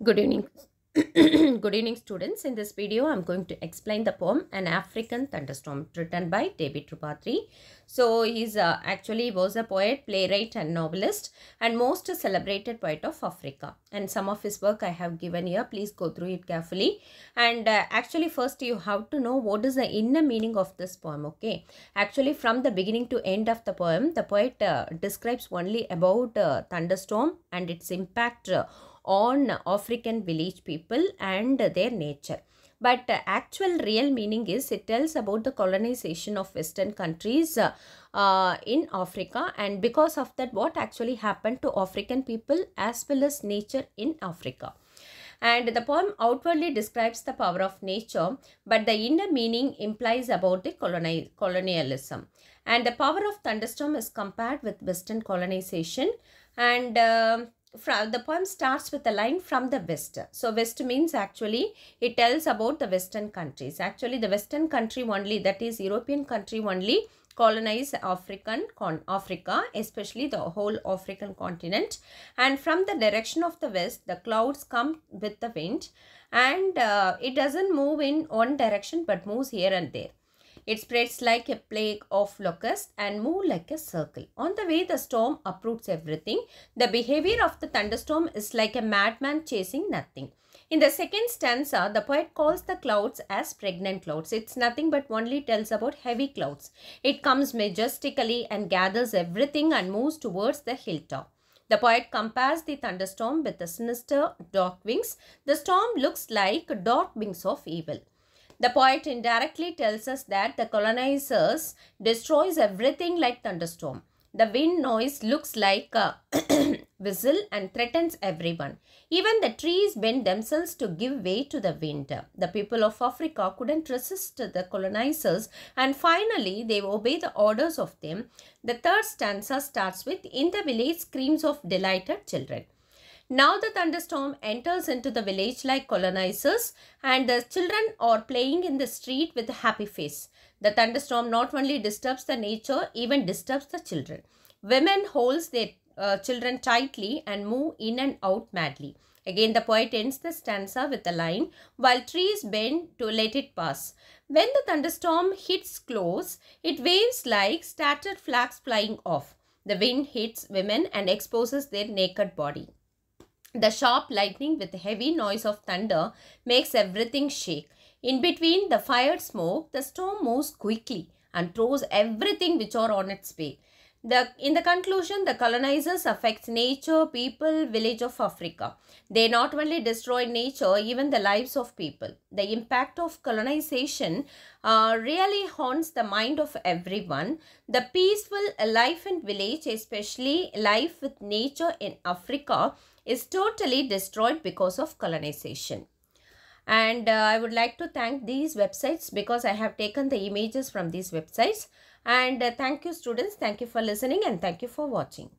Good evening. Good evening, students. In this video, I'm going to explain the poem An African Thunderstorm, written by David Rupatri. So, he's actually was a poet, playwright and novelist and most celebrated poet of Africa. And some of his work I have given here. Please go through it carefully. And actually, first you have to know what is the inner meaning of this poem, okay? Actually, from the beginning to end of the poet describes only about thunderstorm and its impact on African village people and their nature. But actual real meaning is it tells about the colonization of Western countries in Africa, and because of that what actually happened to African people as well as nature in Africa. And the poem outwardly describes the power of nature, but the inner meaning implies about the colonialism. And the power of thunderstorm is compared with Western colonization, and the poem starts with a line from the West. So West means actually it tells about the Western countries. Actually the Western country only, that is European country only, colonize Africa, especially the whole African continent. And from the direction of the west, the clouds come with the wind, and it doesn't move in one direction but moves here and there. It spreads like a plague of locusts and moves like a circle. On the way, the storm uproots everything. The behavior of the thunderstorm is like a madman chasing nothing. In the second stanza, the poet calls the clouds as pregnant clouds. It's nothing but only tells about heavy clouds. It comes majestically and gathers everything and moves towards the hilltop. The poet compares the thunderstorm with the sinister dark wings. The storm looks like dark wings of evil. The poet indirectly tells us that the colonizers destroys everything like thunderstorm. The wind noise looks like a whistle and threatens everyone. Even the trees bend themselves to give way to the wind. The people of Africa couldn't resist the colonizers, and finally they obey the orders of them. The third stanza starts with, "In the village screams of delighted children." Now the thunderstorm enters into the village like colonizers, and the children are playing in the street with a happy face. The thunderstorm not only disturbs the nature, even disturbs the children. Women hold their children tightly and move in and out madly. Again, the poet ends the stanza with a line, "While trees bend to let it pass." When the thunderstorm hits close, it waves like scattered flags flying off. The wind hits women and exposes their naked body. The sharp lightning with the heavy noise of thunder makes everything shake. In between the fired smoke, the storm moves quickly and throws everything which are on its way. In the conclusion, the colonizers affect nature, people, village of Africa. They not only destroy nature, even the lives of people. The impact of colonization really haunts the mind of everyone. The peaceful life in village, especially life with nature in Africa, is totally destroyed because of colonization. And I would like to thank these websites because I have taken the images from these websites. And thank you students, thank you for listening and thank you for watching.